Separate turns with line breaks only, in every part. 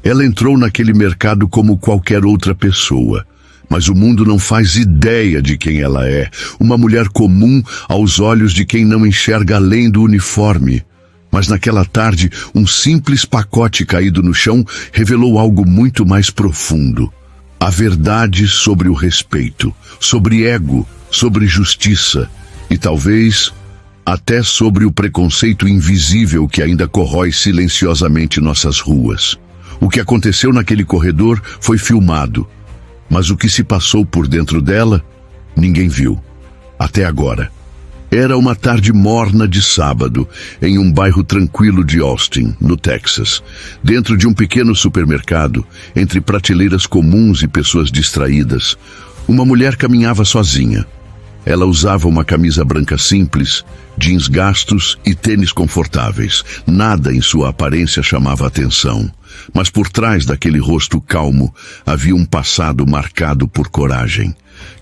Ela entrou naquele mercado como qualquer outra pessoa, mas o mundo não faz ideia de quem ela é. Uma mulher comum aos olhos de quem não enxerga além do uniforme. Mas naquela tarde, um simples pacote caído no chão revelou algo muito mais profundo. A verdade sobre o respeito, sobre ego, sobre justiça e talvez até sobre o preconceito invisível que ainda corrói silenciosamente nossas ruas. O que aconteceu naquele corredor foi filmado, mas o que se passou por dentro dela, ninguém viu. Até agora. Era uma tarde morna de sábado, em um bairro tranquilo de Austin, no Texas. Dentro de um pequeno supermercado, entre prateleiras comuns e pessoas distraídas, uma mulher caminhava sozinha. Ela usava uma camisa branca simples, jeans gastos e tênis confortáveis. Nada em sua aparência chamava atenção. Mas por trás daquele rosto calmo havia um passado marcado por coragem.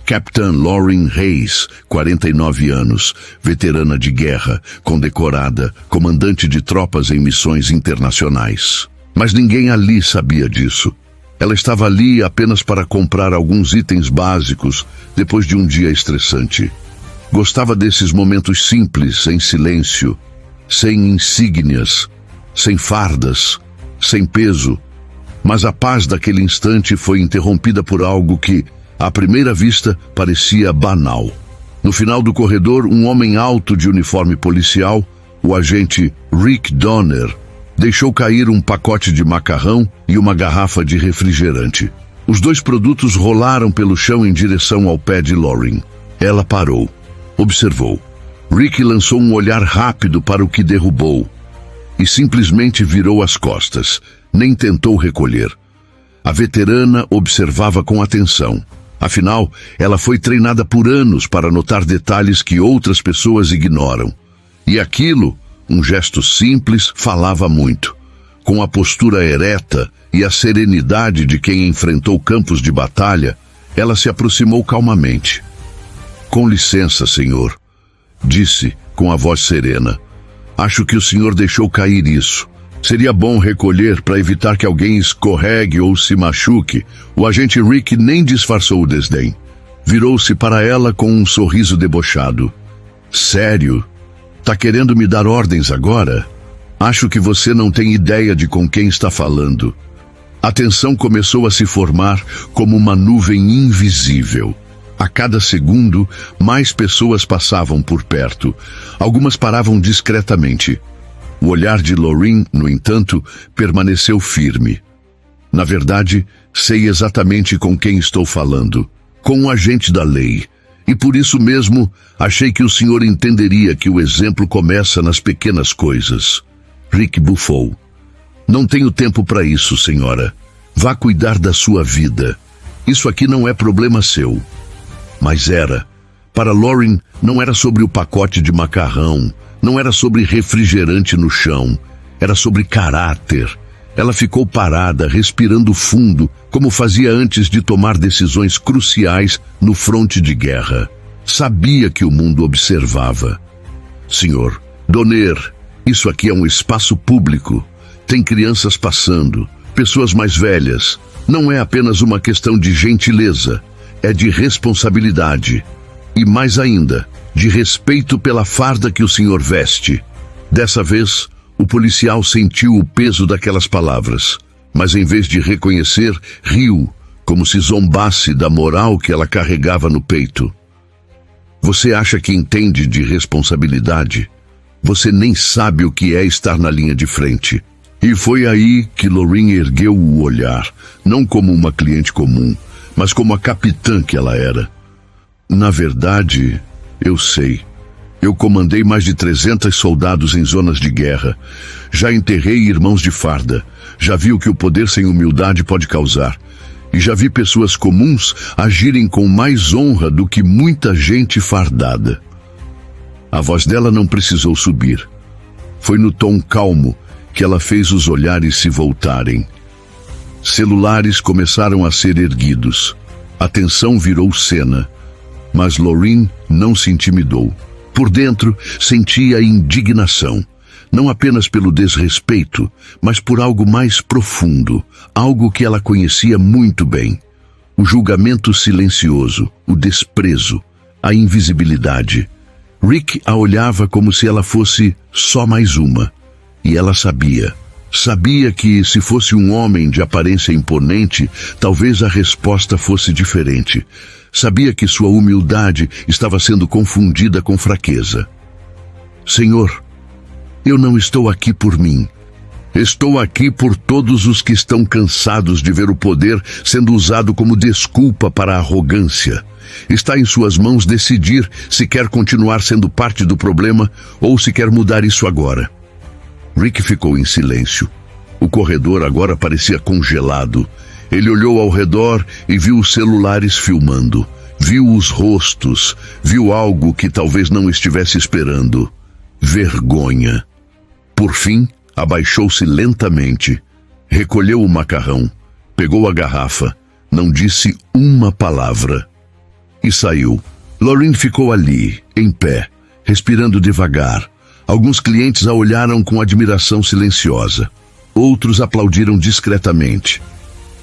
Captain Lauren Hayes, 49 anos, veterana de guerra, condecorada, comandante de tropas em missões internacionais. Mas ninguém ali sabia disso. Ela estava ali apenas para comprar alguns itens básicos depois de um dia estressante. Gostava desses momentos simples, em silêncio, sem insígnias, sem fardas, sem peso. Mas a paz daquele instante foi interrompida por algo que, à primeira vista, parecia banal. No final do corredor, um homem alto de uniforme policial, o agente Rick Donner, deixou cair um pacote de macarrão e uma garrafa de refrigerante. Os dois produtos rolaram pelo chão em direção ao pé de Lauren. Ela parou, observou. Rick lançou um olhar rápido para o que derrubou e simplesmente virou as costas. Nem tentou recolher. A veterana observava com atenção. Afinal, ela foi treinada por anos para notar detalhes que outras pessoas ignoram. E aquilo, um gesto simples, falava muito. Com a postura ereta e a serenidade de quem enfrentou campos de batalha, ela se aproximou calmamente. "Com licença, senhor", disse com a voz serena. "Acho que o senhor deixou cair isso. Seria bom recolher para evitar que alguém escorregue ou se machuque." O agente Rick nem disfarçou o desdém. Virou-se para ela com um sorriso debochado. "Sério? Tá querendo me dar ordens agora? Acho que você não tem ideia de com quem está falando." A tensão começou a se formar como uma nuvem invisível. A cada segundo, mais pessoas passavam por perto. Algumas paravam discretamente. O olhar de Lauren, no entanto, permaneceu firme. "Na verdade, sei exatamente com quem estou falando. Com um agente da lei. E por isso mesmo, achei que o senhor entenderia que o exemplo começa nas pequenas coisas." Rick bufou. "Não tenho tempo para isso, senhora. Vá cuidar da sua vida. Isso aqui não é problema seu." Mas era. Para Lauren, não era sobre o pacote de macarrão, não era sobre refrigerante no chão, era sobre caráter. Ela ficou parada, respirando fundo, como fazia antes de tomar decisões cruciais no fronte de guerra. Sabia que o mundo observava. "Senhor, Donner, isso aqui é um espaço público. Tem crianças passando, pessoas mais velhas. Não é apenas uma questão de gentileza, é de responsabilidade. E mais ainda, de respeito pela farda que o senhor veste." Dessa vez, o policial sentiu o peso daquelas palavras, mas em vez de reconhecer, riu, como se zombasse da moral que ela carregava no peito. "Você acha que entende de responsabilidade? Você nem sabe o que é estar na linha de frente." E foi aí que Lauren ergueu o olhar, não como uma cliente comum, mas como a capitã que ela era. "Na verdade, eu sei. Eu comandei mais de 300 soldados em zonas de guerra. Já enterrei irmãos de farda. Já vi o que o poder sem humildade pode causar. E já vi pessoas comuns agirem com mais honra do que muita gente fardada." A voz dela não precisou subir. Foi no tom calmo que ela fez os olhares se voltarem. Celulares começaram a ser erguidos. A tensão virou cena. Mas Lauren não se intimidou. Por dentro, sentia indignação. não apenas pelo desrespeito, mas por algo mais profundo, algo que ela conhecia muito bem. O julgamento silencioso, o desprezo, a invisibilidade. Rick a olhava como se ela fosse só mais uma. E ela sabia. Sabia que, se fosse um homem de aparência imponente, talvez a resposta fosse diferente. Sabia que sua humildade estava sendo confundida com fraqueza. Senhor, eu não estou aqui por mim. Estou aqui por todos os que estão cansados de ver o poder sendo usado como desculpa para a arrogância. Está em suas mãos decidir se quer continuar sendo parte do problema ou se quer mudar isso agora. Rick ficou em silêncio. O corredor agora parecia congelado. Ele olhou ao redor e viu os celulares filmando. Viu os rostos. Viu algo que talvez não estivesse esperando. Vergonha. Por fim, abaixou-se lentamente, recolheu o macarrão, pegou a garrafa, não disse uma palavra e saiu. Lauren ficou ali, em pé, respirando devagar. Alguns clientes a olharam com admiração silenciosa. Outros aplaudiram discretamente.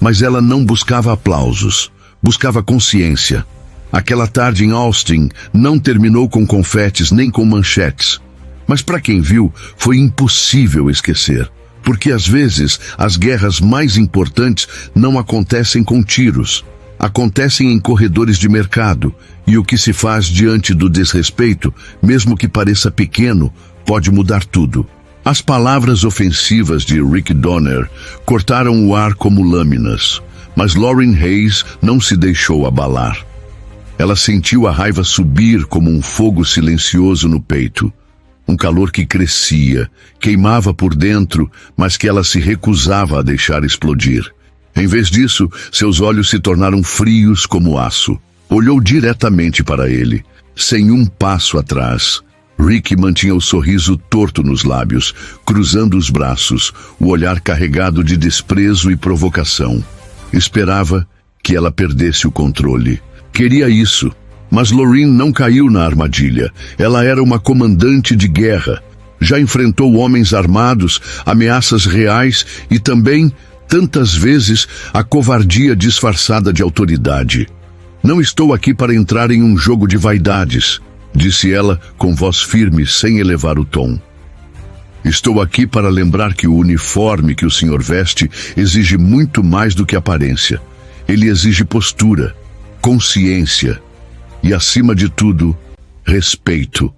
Mas ela não buscava aplausos, buscava consciência. Aquela tarde em Austin não terminou com confetes nem com manchetes. Mas para quem viu, foi impossível esquecer. Porque às vezes as guerras mais importantes não acontecem com tiros. Acontecem em corredores de mercado. E o que se faz diante do desrespeito, mesmo que pareça pequeno, pode mudar tudo. As palavras ofensivas de Rick Donner cortaram o ar como lâminas. Mas Lauren Hayes não se deixou abalar. Ela sentiu a raiva subir como um fogo silencioso no peito. Um calor que crescia, queimava por dentro, mas que ela se recusava a deixar explodir. Em vez disso, seus olhos se tornaram frios como aço. Olhou diretamente para ele, sem um passo atrás. Rick mantinha o sorriso torto nos lábios, cruzando os braços, o olhar carregado de desprezo e provocação. Esperava que ela perdesse o controle. Queria isso. Mas Lauren não caiu na armadilha. Ela era uma comandante de guerra. Já enfrentou homens armados, ameaças reais e também, tantas vezes, a covardia disfarçada de autoridade. Não estou aqui para entrar em um jogo de vaidades, disse ela com voz firme, sem elevar o tom. Estou aqui para lembrar que o uniforme que o senhor veste exige muito mais do que aparência. Ele exige postura, consciência. E, acima de tudo, respeito.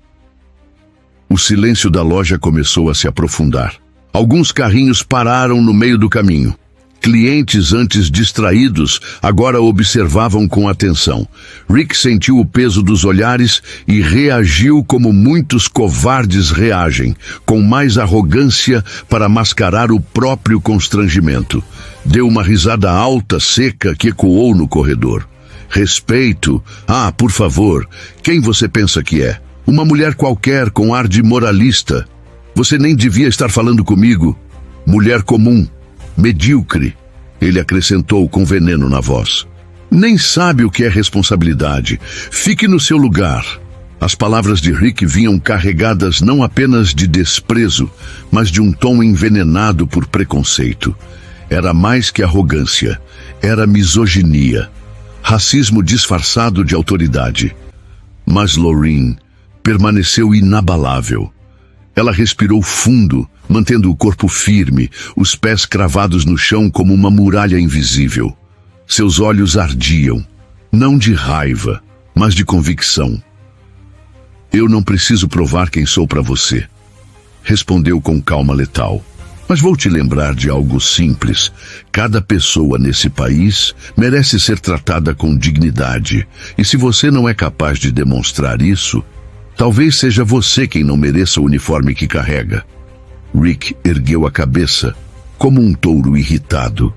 O silêncio da loja começou a se aprofundar. Alguns carrinhos pararam no meio do caminho. Clientes antes distraídos agora observavam com atenção. Rick sentiu o peso dos olhares e reagiu como muitos covardes reagem, com mais arrogância para mascarar o próprio constrangimento. Deu uma risada alta, seca, que ecoou no corredor. Respeito? Ah, por favor, quem você pensa que é? Uma mulher qualquer com ar de moralista. Você nem devia estar falando comigo. Mulher comum, medíocre, ele acrescentou com veneno na voz. Nem sabe o que é responsabilidade. Fique no seu lugar. As palavras de Rick vinham carregadas não apenas de desprezo, mas de um tom envenenado por preconceito. Era mais que arrogância, era misoginia. Racismo disfarçado de autoridade. Mas Lauren permaneceu inabalável. Ela respirou fundo, mantendo o corpo firme, os pés cravados no chão como uma muralha invisível. Seus olhos ardiam, não de raiva, mas de convicção. Eu não preciso provar quem sou para você, respondeu com calma letal. Mas vou te lembrar de algo simples. Cada pessoa nesse país merece ser tratada com dignidade. E se você não é capaz de demonstrar isso, talvez seja você quem não mereça o uniforme que carrega. Rick ergueu a cabeça, como um touro irritado.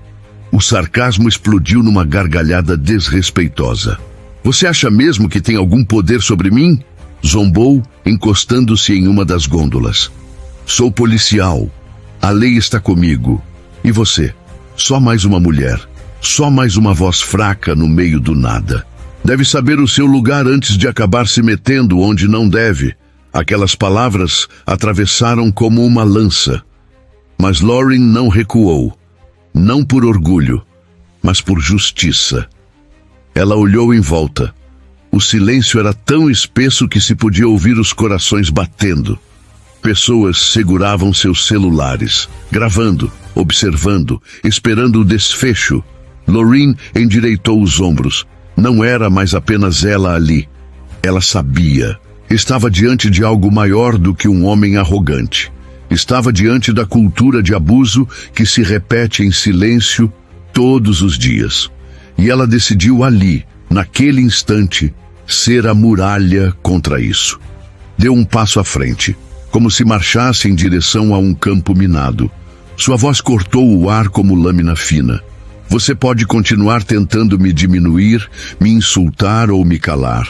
O sarcasmo explodiu numa gargalhada desrespeitosa. Você acha mesmo que tem algum poder sobre mim? Zombou, encostando-se em uma das gôndolas. Sou policial. A lei está comigo. E você? Só mais uma mulher. Só mais uma voz fraca no meio do nada. Deve saber o seu lugar antes de acabar se metendo onde não deve. Aquelas palavras atravessaram como uma lança. Mas Lauren não recuou, não por orgulho, mas por justiça. Ela olhou em volta. O silêncio era tão espesso que se podia ouvir os corações batendo. Pessoas seguravam seus celulares, gravando, observando, esperando o desfecho. Lauren endireitou os ombros. Não era mais apenas ela ali. Ela sabia. Estava diante de algo maior do que um homem arrogante. Estava diante da cultura de abuso que se repete em silêncio todos os dias. E ela decidiu ali, naquele instante, ser a muralha contra isso. Deu um passo à frente, como se marchasse em direção a um campo minado. Sua voz cortou o ar como lâmina fina. Você pode continuar tentando me diminuir, me insultar ou me calar.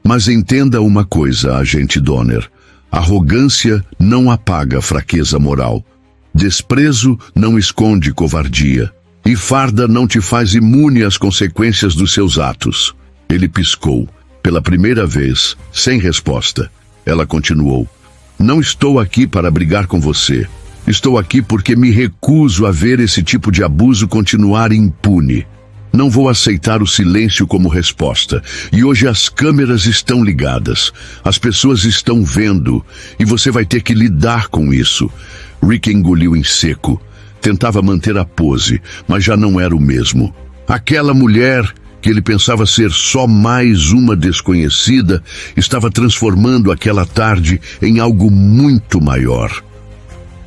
Mas entenda uma coisa, agente Donner. Arrogância não apaga fraqueza moral. Desprezo não esconde covardia. E farda não te faz imune às consequências dos seus atos. Ele piscou. Pela primeira vez, sem resposta. Ela continuou. Não estou aqui para brigar com você. Estou aqui porque me recuso a ver esse tipo de abuso continuar impune. Não vou aceitar o silêncio como resposta. E hoje as câmeras estão ligadas. As pessoas estão vendo. E você vai ter que lidar com isso. Rick engoliu em seco. Tentava manter a pose, mas já não era o mesmo. Aquela mulher, que ele pensava ser só mais uma desconhecida, estava transformando aquela tarde em algo muito maior.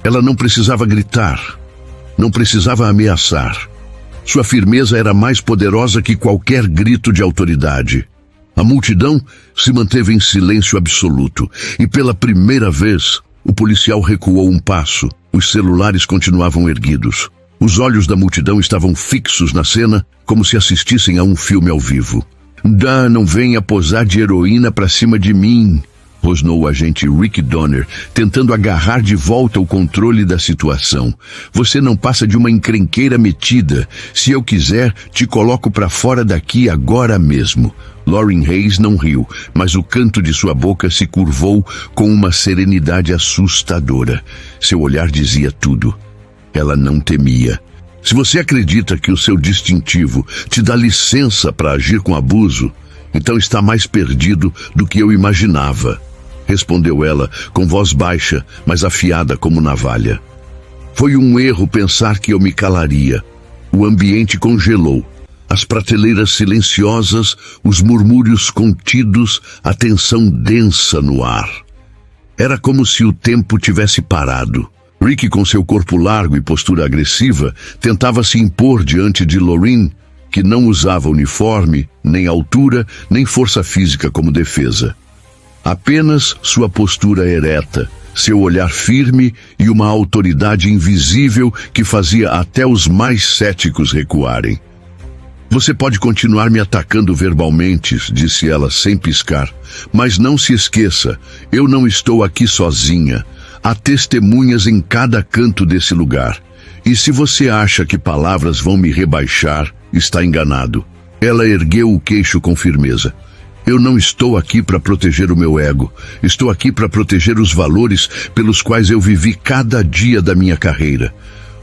Ela não precisava gritar. Não precisava ameaçar. Sua firmeza era mais poderosa que qualquer grito de autoridade. A multidão se manteve em silêncio absoluto, e pela primeira vez, o policial recuou um passo. Os celulares continuavam erguidos. Os olhos da multidão estavam fixos na cena, como se assistissem a um filme ao vivo. Não venha posar de heroína pra cima de mim, rosnou o agente Rick Donner, tentando agarrar de volta o controle da situação. Você não passa de uma encrenqueira metida. Se eu quiser, te coloco pra fora daqui agora mesmo. Lauren Hayes não riu, mas o canto de sua boca se curvou com uma serenidade assustadora. Seu olhar dizia tudo. Ela não temia. Se você acredita que o seu distintivo te dá licença para agir com abuso, então está mais perdido do que eu imaginava, respondeu ela com voz baixa, mas afiada como navalha. Foi um erro pensar que eu me calaria. O ambiente congelou. As prateleiras silenciosas, os murmúrios contidos, a tensão densa no ar. Era como se o tempo tivesse parado. Rick, com seu corpo largo e postura agressiva, tentava se impor diante de Lauren, que não usava uniforme, nem altura, nem força física como defesa. Apenas sua postura ereta, seu olhar firme e uma autoridade invisível que fazia até os mais céticos recuarem. Você pode continuar me atacando verbalmente, disse ela sem piscar, mas não se esqueça, eu não estou aqui sozinha. Há testemunhas em cada canto desse lugar. E se você acha que palavras vão me rebaixar, está enganado. Ela ergueu o queixo com firmeza. Eu não estou aqui para proteger o meu ego. Estou aqui para proteger os valores pelos quais eu vivi cada dia da minha carreira.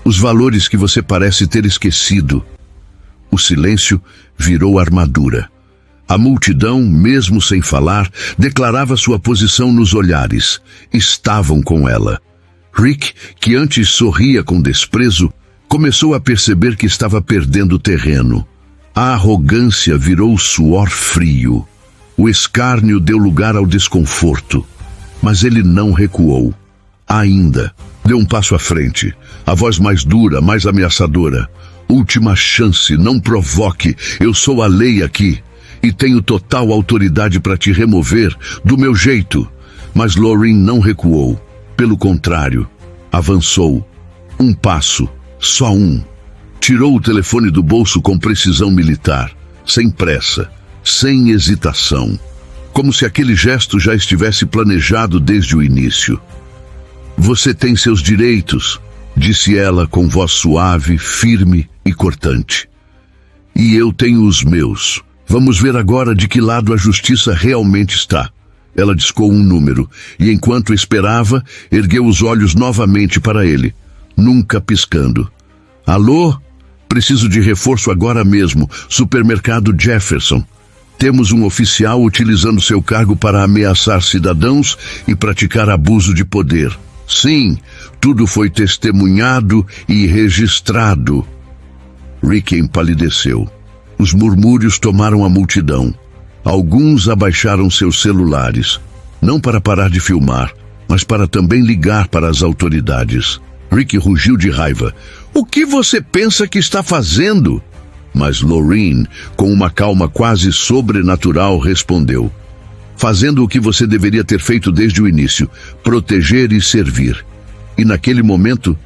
Os valores que você parece ter esquecido. O silêncio virou armadura. A multidão, mesmo sem falar, declarava sua posição nos olhares. Estavam com ela. Rick, que antes sorria com desprezo, começou a perceber que estava perdendo terreno. A arrogância virou suor frio. O escárnio deu lugar ao desconforto. Mas ele não recuou. Ainda. Deu um passo à frente. A voz mais dura, mais ameaçadora. Última chance, não provoque. Eu sou a lei aqui. E tenho total autoridade para te remover do meu jeito. Mas Lauren não recuou. Pelo contrário, avançou. Um passo, só um. Tirou o telefone do bolso com precisão militar, sem pressa, sem hesitação. Como se aquele gesto já estivesse planejado desde o início. Você tem seus direitos, disse ela com voz suave, firme e cortante. E eu tenho os meus. Vamos ver agora de que lado a justiça realmente está. Ela discou um número, e enquanto esperava, ergueu os olhos novamente para ele, nunca piscando. Alô? Preciso de reforço agora mesmo. Supermercado Jefferson. Temos um oficial utilizando seu cargo para ameaçar cidadãos e praticar abuso de poder. Sim, tudo foi testemunhado e registrado. Rick empalideceu. Os murmúrios tomaram a multidão. Alguns abaixaram seus celulares, não para parar de filmar, mas para também ligar para as autoridades. Rick rugiu de raiva. O que você pensa que está fazendo? Mas Lorraine, com uma calma quase sobrenatural, respondeu. Fazendo o que você deveria ter feito desde o início, proteger e servir. E naquele momento,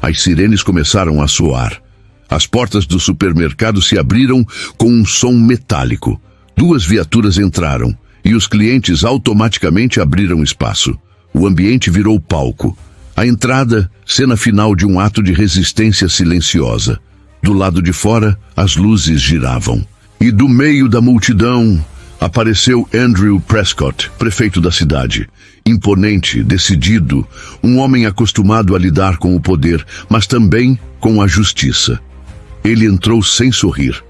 as sirenes começaram a soar. As portas do supermercado se abriram com um som metálico. 2 viaturas entraram, e os clientes automaticamente abriram espaço. O ambiente virou palco. A entrada, cena final de um ato de resistência silenciosa. Do lado de fora, as luzes giravam. E do meio da multidão, apareceu Andrew Prescott, prefeito da cidade. Imponente, decidido, um homem acostumado a lidar com o poder, mas também com a justiça. Ele entrou sem sorrir.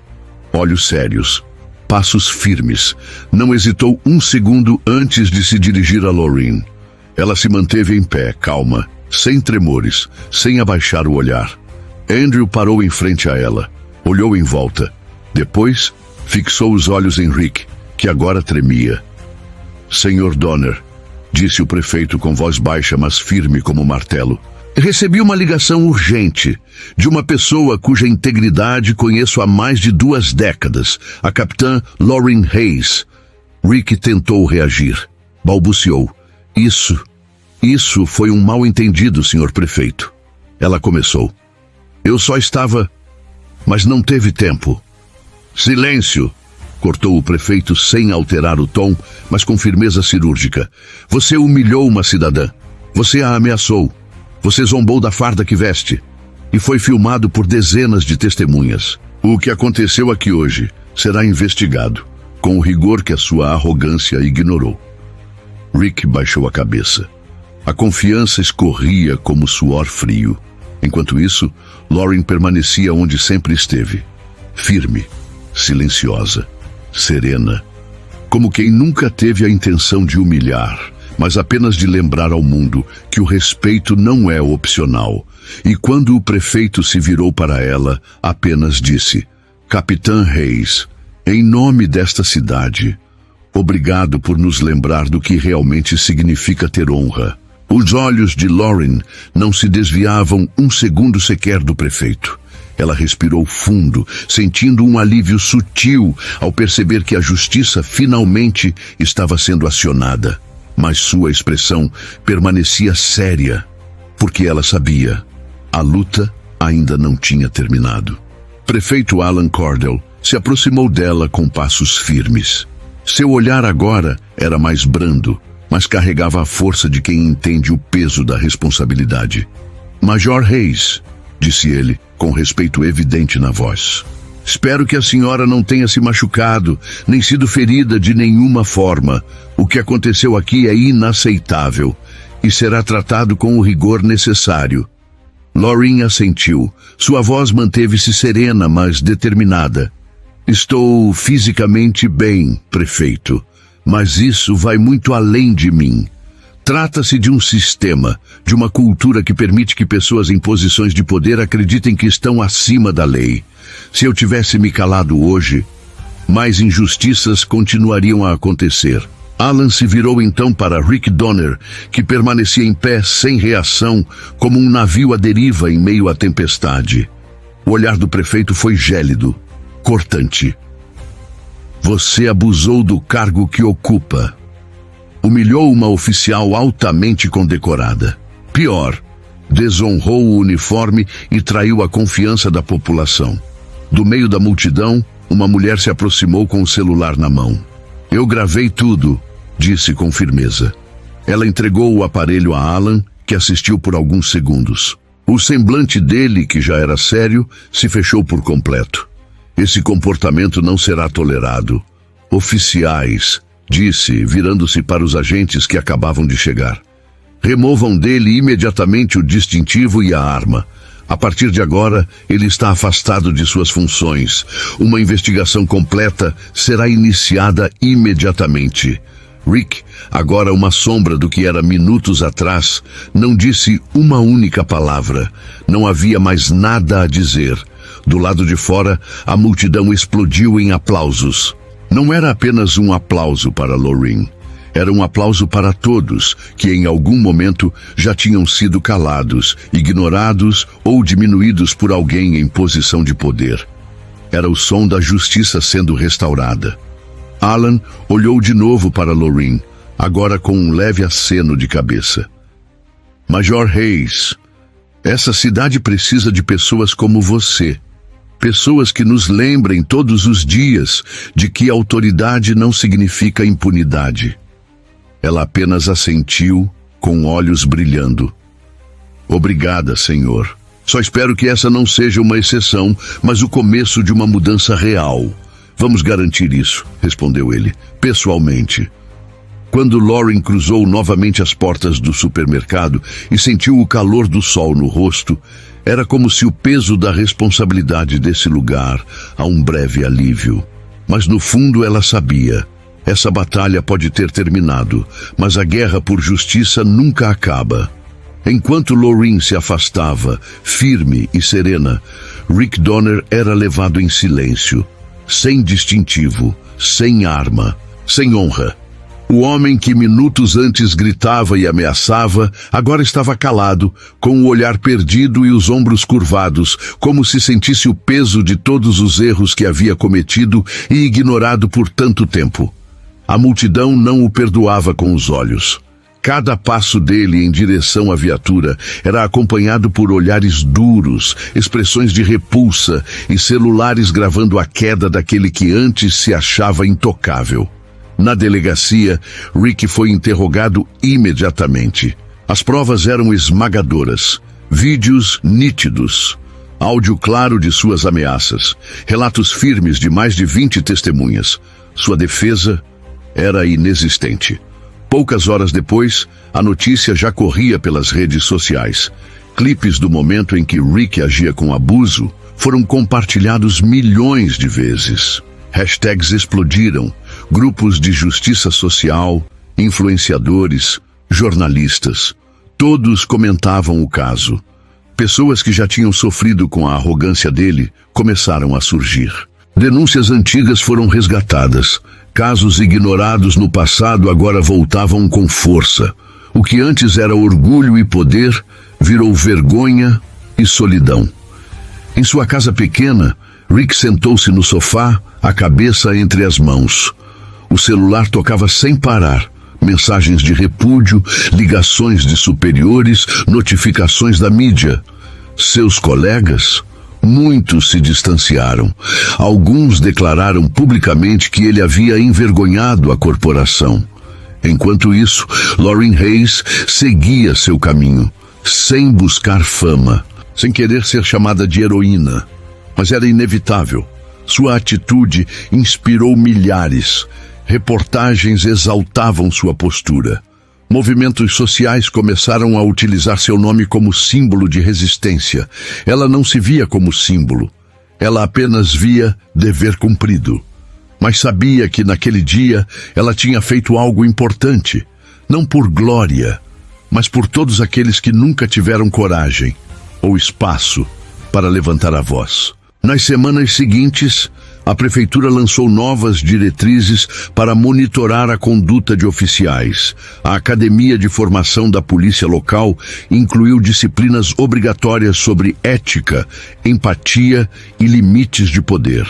Olhos sérios, passos firmes. Não hesitou um segundo antes de se dirigir a Lorraine. Ela se manteve em pé, calma, sem tremores, sem abaixar o olhar. Andrew parou em frente a ela, olhou em volta. Depois, fixou os olhos em Rick, que agora tremia. Senhor Donner, disse o prefeito com voz baixa, mas firme como um martelo. Recebi uma ligação urgente de uma pessoa cuja integridade conheço há mais de 2 décadas, a capitã Lorraine Hayes. Rick tentou reagir. Balbuciou. Isso foi um mal-entendido, senhor prefeito. Ela começou. Eu só estava... Mas não teve tempo. Silêncio! Cortou o prefeito sem alterar o tom, mas com firmeza cirúrgica. Você humilhou uma cidadã. Você a ameaçou. Você zombou da farda que veste. E foi filmado por dezenas de testemunhas. O que aconteceu aqui hoje será investigado, com o rigor que a sua arrogância ignorou. Rick baixou a cabeça. A confiança escorria como suor frio. Enquanto isso, Lorraine permanecia onde sempre esteve. Firme, silenciosa, serena. Como quem nunca teve a intenção de humilhar, mas apenas de lembrar ao mundo que o respeito não é opcional. E quando o prefeito se virou para ela, apenas disse: Capitã Hayes, em nome desta cidade, obrigado por nos lembrar do que realmente significa ter honra. Os olhos de Lorraine não se desviavam um segundo sequer do prefeito. Ela respirou fundo, sentindo um alívio sutil ao perceber que a justiça finalmente estava sendo acionada. Mas sua expressão permanecia séria, porque ela sabia, a luta ainda não tinha terminado. Prefeito Alan Cordell se aproximou dela com passos firmes. Seu olhar agora era mais brando, mas carregava a força de quem entende o peso da responsabilidade. Major Hayes, disse ele, com respeito evidente na voz. Espero que a senhora não tenha se machucado, nem sido ferida de nenhuma forma. O que aconteceu aqui é inaceitável e será tratado com o rigor necessário. Lorraine assentiu. Sua voz manteve-se serena, mas determinada. Estou fisicamente bem, prefeito, mas isso vai muito além de mim. Trata-se de um sistema, de uma cultura que permite que pessoas em posições de poder acreditem que estão acima da lei. Se eu tivesse me calado hoje, mais injustiças continuariam a acontecer. Alan se virou então para Rick Donner, que permanecia em pé sem reação, como um navio à deriva em meio à tempestade. O olhar do prefeito foi gélido, cortante. Você abusou do cargo que ocupa. Humilhou uma oficial altamente condecorada. Pior, desonrou o uniforme e traiu a confiança da população. Do meio da multidão, uma mulher se aproximou com o celular na mão. Eu gravei tudo, disse com firmeza. Ela entregou o aparelho a Alan, que assistiu por alguns segundos. O semblante dele, que já era sério, se fechou por completo. Esse comportamento não será tolerado. Oficiais, disse, virando-se para os agentes que acabavam de chegar. Removam dele imediatamente o distintivo e a arma. A partir de agora, ele está afastado de suas funções. Uma investigação completa será iniciada imediatamente. Rick, agora uma sombra do que era minutos atrás, não disse uma única palavra. Não havia mais nada a dizer. Do lado de fora, a multidão explodiu em aplausos. Não era apenas um aplauso para Lorraine. Era um aplauso para todos que em algum momento já tinham sido calados, ignorados ou diminuídos por alguém em posição de poder. Era o som da justiça sendo restaurada. Alan olhou de novo para Lorraine, agora com um leve aceno de cabeça. Major Hayes, essa cidade precisa de pessoas como você. Pessoas que nos lembrem todos os dias de que autoridade não significa impunidade. Ela apenas assentiu, com olhos brilhando. Obrigada, Senhor. Só espero que essa não seja uma exceção, mas o começo de uma mudança real. Vamos garantir isso, respondeu ele, pessoalmente. Quando Lauren cruzou novamente as portas do supermercado e sentiu o calor do sol no rosto, era como se o peso da responsabilidade desse lugar a um breve alívio. Mas no fundo ela sabia. Essa batalha pode ter terminado, mas a guerra por justiça nunca acaba. Enquanto Lorraine se afastava, firme e serena, Rick Donner era levado em silêncio, sem distintivo, sem arma, sem honra. O homem que minutos antes gritava e ameaçava, agora estava calado, com o olhar perdido e os ombros curvados, como se sentisse o peso de todos os erros que havia cometido e ignorado por tanto tempo. A multidão não o perdoava com os olhos. Cada passo dele em direção à viatura era acompanhado por olhares duros, expressões de repulsa e celulares gravando a queda daquele que antes se achava intocável. Na delegacia, Rick foi interrogado imediatamente. As provas eram esmagadoras, vídeos nítidos, áudio claro de suas ameaças, relatos firmes de mais de 20 testemunhas. Sua defesa era inexistente. Poucas horas depois, a notícia já corria pelas redes sociais. Clipes do momento em que Rick agia com abuso foram compartilhados milhões de vezes. Hashtags explodiram. Grupos de justiça social, influenciadores, jornalistas, todos comentavam o caso. Pessoas que já tinham sofrido com a arrogância dele começaram a surgir. Denúncias antigas foram resgatadas. Casos ignorados no passado agora voltavam com força. O que antes era orgulho e poder virou vergonha e solidão. Em sua casa pequena, Rick sentou-se no sofá, a cabeça entre as mãos. O celular tocava sem parar. Mensagens de repúdio, ligações de superiores, notificações da mídia. Seus colegas? Muitos se distanciaram. Alguns declararam publicamente que ele havia envergonhado a corporação. Enquanto isso, Lorraine Hayes seguia seu caminho, sem buscar fama, sem querer ser chamada de heroína. Mas era inevitável. Sua atitude inspirou milhares. Reportagens exaltavam sua postura. Movimentos sociais começaram a utilizar seu nome como símbolo de resistência. Ela não se via como símbolo. Ela apenas via dever cumprido. Mas sabia que naquele dia ela tinha feito algo importante. Não por glória, mas por todos aqueles que nunca tiveram coragem ou espaço para levantar a voz. Nas semanas seguintes, a prefeitura lançou novas diretrizes para monitorar a conduta de oficiais. A Academia de Formação da Polícia Local incluiu disciplinas obrigatórias sobre ética, empatia e limites de poder.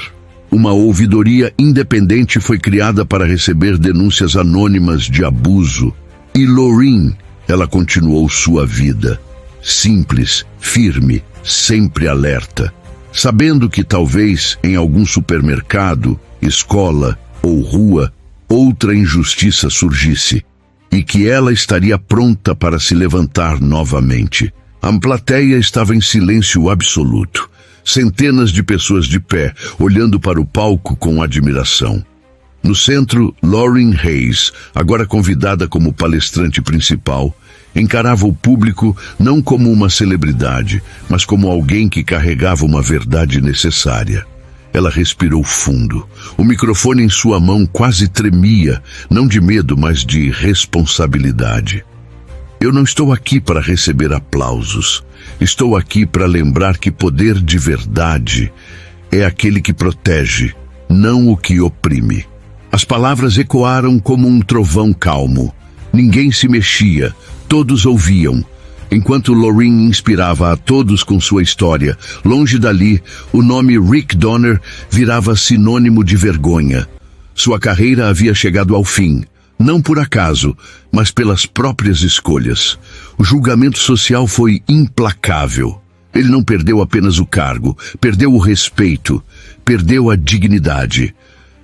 Uma ouvidoria independente foi criada para receber denúncias anônimas de abuso. E Lorraine, ela continuou sua vida. Simples, firme, sempre alerta. Sabendo que talvez em algum supermercado, escola ou rua, outra injustiça surgisse, e que ela estaria pronta para se levantar novamente. A plateia estava em silêncio absoluto. Centenas de pessoas de pé, olhando para o palco com admiração. No centro, Lauryn Hayes, agora convidada como palestrante principal, encarava o público não como uma celebridade, mas como alguém que carregava uma verdade necessária. Ela respirou fundo. O microfone em sua mão quase tremia, não de medo, mas de responsabilidade. Eu não estou aqui para receber aplausos. Estou aqui para lembrar que poder de verdade é aquele que protege, não o que oprime. As palavras ecoaram como um trovão calmo. Ninguém se mexia, todos ouviam. Enquanto Lauryn inspirava a todos com sua história, longe dali, o nome Rick Donner virava sinônimo de vergonha. Sua carreira havia chegado ao fim, não por acaso, mas pelas próprias escolhas. O julgamento social foi implacável. Ele não perdeu apenas o cargo, perdeu o respeito, perdeu a dignidade.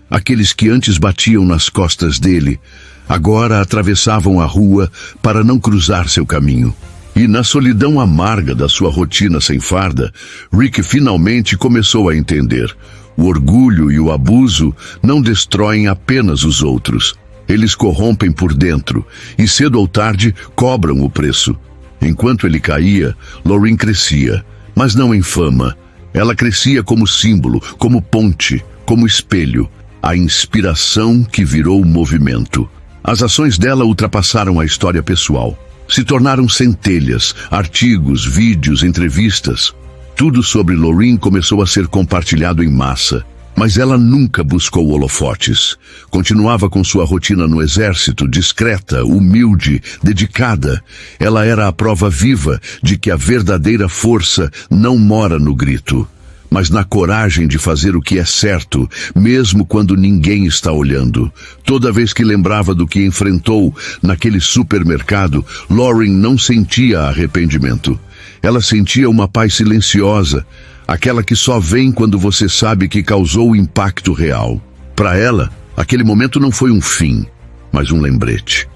Aqueles que antes batiam nas costas dele, agora atravessavam a rua para não cruzar seu caminho. E na solidão amarga da sua rotina sem farda, Rick finalmente começou a entender. O orgulho e o abuso não destroem apenas os outros. Eles corrompem por dentro e cedo ou tarde cobram o preço. Enquanto ele caía, Lauryn crescia, mas não em fama. Ela crescia como símbolo, como ponte, como espelho. A inspiração que virou movimento. As ações dela ultrapassaram a história pessoal. Se tornaram centelhas, artigos, vídeos, entrevistas. Tudo sobre Lauryn começou a ser compartilhado em massa. Mas ela nunca buscou holofotes. Continuava com sua rotina no exército, discreta, humilde, dedicada. Ela era a prova viva de que a verdadeira força não mora no grito, mas na coragem de fazer o que é certo, mesmo quando ninguém está olhando. Toda vez que lembrava do que enfrentou naquele supermercado, Lauryn não sentia arrependimento. Ela sentia uma paz silenciosa, aquela que só vem quando você sabe que causou impacto real. Para ela, aquele momento não foi um fim, mas um lembrete.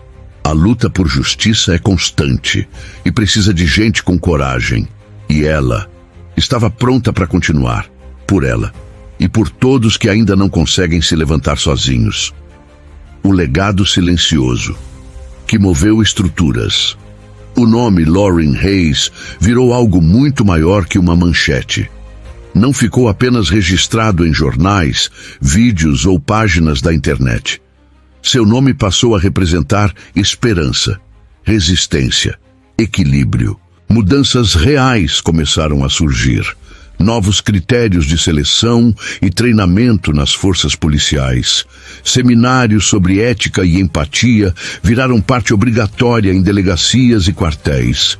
A luta por justiça é constante e precisa de gente com coragem. E ela estava pronta para continuar, por ela e por todos que ainda não conseguem se levantar sozinhos. O legado silencioso, que moveu estruturas. O nome Lauryn Hayes virou algo muito maior que uma manchete. Não ficou apenas registrado em jornais, vídeos ou páginas da internet. Seu nome passou a representar esperança, resistência, equilíbrio. Mudanças reais começaram a surgir. Novos critérios de seleção e treinamento nas forças policiais. Seminários sobre ética e empatia viraram parte obrigatória em delegacias e quartéis.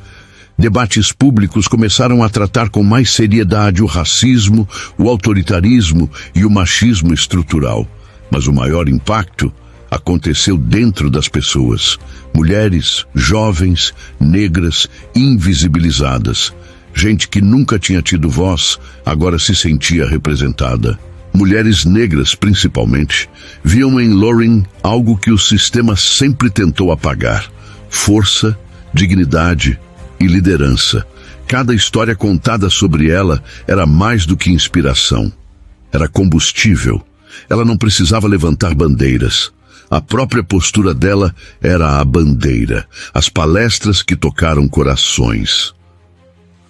Debates públicos começaram a tratar com mais seriedade o racismo, o autoritarismo e o machismo estrutural. Mas o maior impacto aconteceu dentro das pessoas. Mulheres, jovens, negras, invisibilizadas. Gente que nunca tinha tido voz, agora se sentia representada. Mulheres negras, principalmente, viam em Lauryn algo que o sistema sempre tentou apagar: força, dignidade e liderança. Cada história contada sobre ela era mais do que inspiração. Era combustível. Ela não precisava levantar bandeiras. A própria postura dela era a bandeira. As palestras que tocaram corações.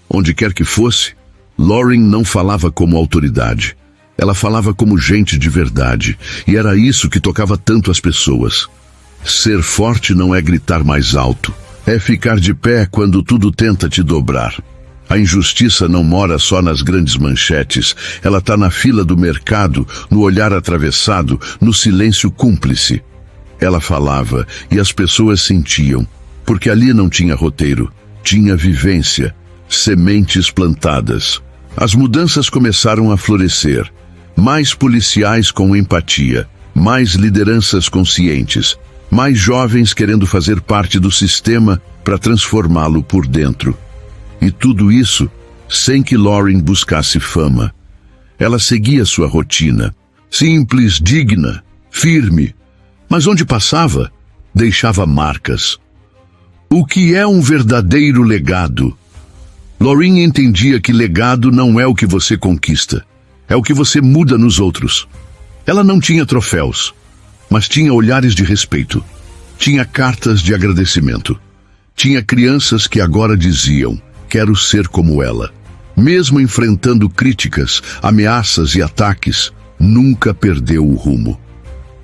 Onde quer que fosse, Lauryn não falava como autoridade. Ela falava como gente de verdade. E era isso que tocava tanto as pessoas. Ser forte não é gritar mais alto. É ficar de pé quando tudo tenta te dobrar. A injustiça não mora só nas grandes manchetes. Ela está na fila do mercado, no olhar atravessado, no silêncio cúmplice. Ela falava e as pessoas sentiam, porque ali não tinha roteiro, tinha vivência, sementes plantadas. As mudanças começaram a florescer. Mais policiais com empatia, mais lideranças conscientes, mais jovens querendo fazer parte do sistema para transformá-lo por dentro. E tudo isso sem que Lauryn buscasse fama. Ela seguia sua rotina, simples, digna, firme, mas onde passava, deixava marcas. O que é um verdadeiro legado? Lauryn entendia que legado não é o que você conquista, é o que você muda nos outros. Ela não tinha troféus, mas tinha olhares de respeito. Tinha cartas de agradecimento. Tinha crianças que agora diziam: quero ser como ela. Mesmo enfrentando críticas, ameaças e ataques, nunca perdeu o rumo.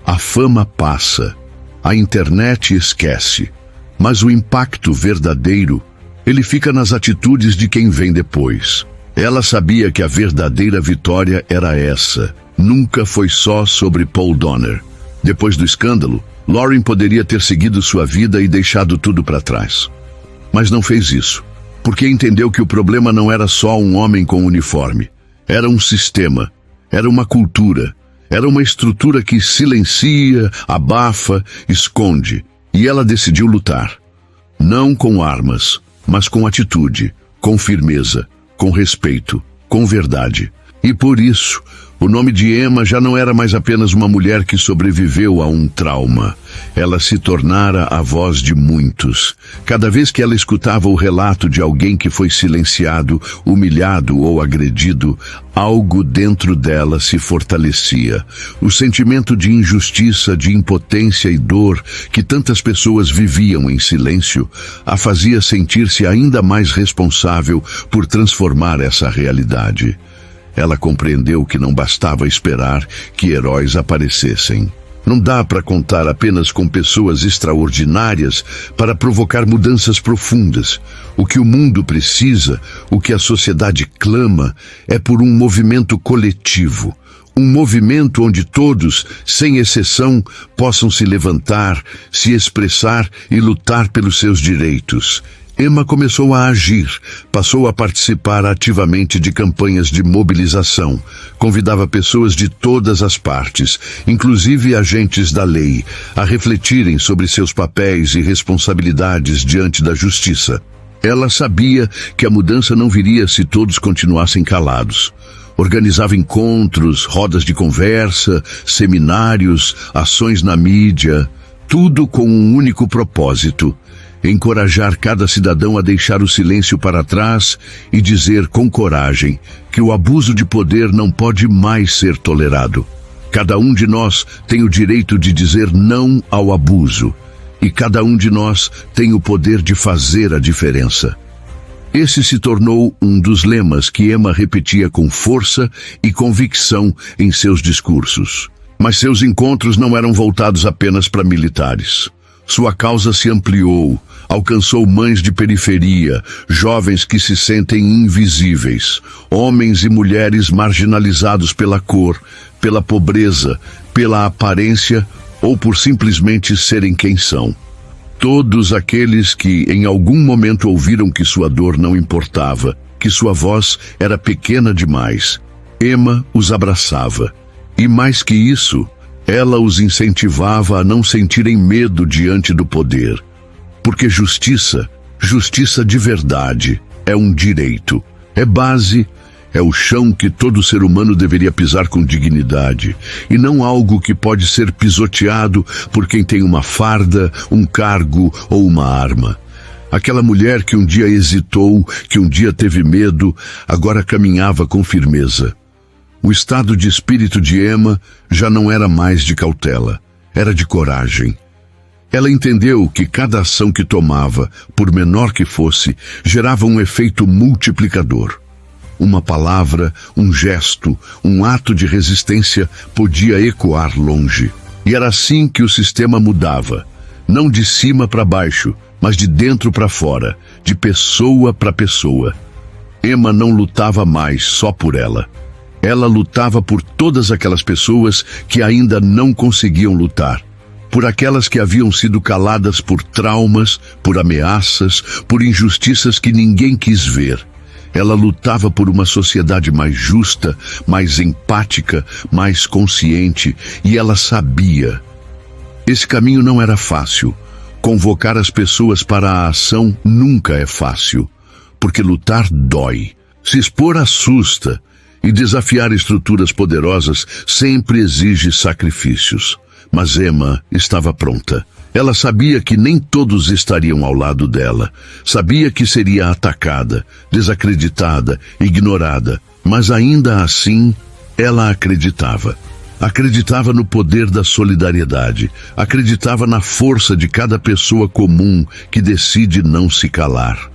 A fama passa, a internet esquece, mas o impacto verdadeiro, ele fica nas atitudes de quem vem depois. Ela sabia que a verdadeira vitória era essa. Nunca foi só sobre Paul Donner. Depois do escândalo, Lauren poderia ter seguido sua vida e deixado tudo para trás. Mas não fez isso, porque entendeu que o problema não era só um homem com uniforme. Era um sistema, era uma cultura, era uma estrutura que silencia, abafa, esconde. E ela decidiu lutar. Não com armas, mas com atitude, com firmeza, com respeito, com verdade. E por isso, o nome de Emma já não era mais apenas uma mulher que sobreviveu a um trauma. Ela se tornara a voz de muitos. Cada vez que ela escutava o relato de alguém que foi silenciado, humilhado ou agredido, algo dentro dela se fortalecia. O sentimento de injustiça, de impotência e dor que tantas pessoas viviam em silêncio, a fazia sentir-se ainda mais responsável por transformar essa realidade. Ela compreendeu que não bastava esperar que heróis aparecessem. Não dá para contar apenas com pessoas extraordinárias para provocar mudanças profundas. O que o mundo precisa, o que a sociedade clama, é por um movimento coletivo. Um movimento onde todos, sem exceção, possam se levantar, se expressar e lutar pelos seus direitos. Emma começou a agir, passou a participar ativamente de campanhas de mobilização, convidava pessoas de todas as partes, inclusive agentes da lei, a refletirem sobre seus papéis e responsabilidades diante da justiça. Ela sabia que a mudança não viria se todos continuassem calados. Organizava encontros, rodas de conversa, seminários, ações na mídia, tudo com um único propósito: encorajar cada cidadão a deixar o silêncio para trás e dizer com coragem que o abuso de poder não pode mais ser tolerado. Cada um de nós tem o direito de dizer não ao abuso, e cada um de nós tem o poder de fazer a diferença. Esse se tornou um dos lemas que Emma repetia com força e convicção em seus discursos. Mas seus encontros não eram voltados apenas para militares. Sua causa se ampliou, alcançou mães de periferia, jovens que se sentem invisíveis, homens e mulheres marginalizados pela cor, pela pobreza, pela aparência ou por simplesmente serem quem são. Todos aqueles que em algum momento ouviram que sua dor não importava, que sua voz era pequena demais. Emma os abraçava. E mais que isso, ela os incentivava a não sentirem medo diante do poder. Porque justiça de verdade, é um direito, é base, é o chão que todo ser humano deveria pisar com dignidade, e não algo que pode ser pisoteado por quem tem uma farda, um cargo ou uma arma. Aquela mulher que um dia hesitou, que um dia teve medo, agora caminhava com firmeza. O estado de espírito de Emma já não era mais de cautela, era de coragem. Ela entendeu que cada ação que tomava, por menor que fosse, gerava um efeito multiplicador. Uma palavra, um gesto, um ato de resistência podia ecoar longe. E era assim que o sistema mudava, não de cima para baixo, mas de dentro para fora, de pessoa para pessoa. Emma não lutava mais só por ela. Ela lutava por todas aquelas pessoas que ainda não conseguiam lutar. Por aquelas que haviam sido caladas por traumas, por ameaças, por injustiças que ninguém quis ver. Ela lutava por uma sociedade mais justa, mais empática, mais consciente, e ela sabia. Esse caminho não era fácil. Convocar as pessoas para a ação nunca é fácil, porque lutar dói. Se expor assusta, e desafiar estruturas poderosas sempre exige sacrifícios. Mas Emma estava pronta. Ela sabia que nem todos estariam ao lado dela. Sabia que seria atacada, desacreditada, ignorada. Mas ainda assim, ela acreditava. Acreditava no poder da solidariedade. Acreditava na força de cada pessoa comum que decide não se calar.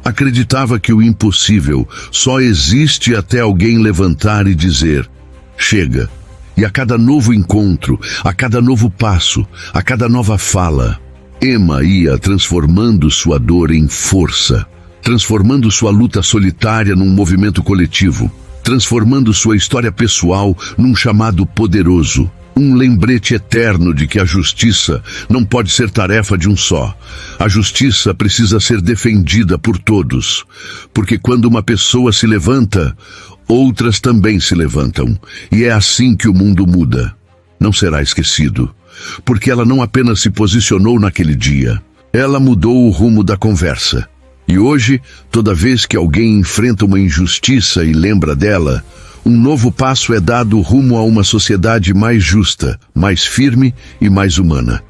Acreditava que o impossível só existe até alguém levantar e dizer: chega. E a cada novo encontro, a cada novo passo, a cada nova fala, Emma ia transformando sua dor em força, transformando sua luta solitária num movimento coletivo, transformando sua história pessoal num chamado poderoso, um lembrete eterno de que a justiça não pode ser tarefa de um só. A justiça precisa ser defendida por todos, porque quando uma pessoa se levanta, outras também se levantam, e é assim que o mundo muda. Não será esquecido, porque ela não apenas se posicionou naquele dia, ela mudou o rumo da conversa. E hoje, toda vez que alguém enfrenta uma injustiça e lembra dela, um novo passo é dado rumo a uma sociedade mais justa, mais firme e mais humana.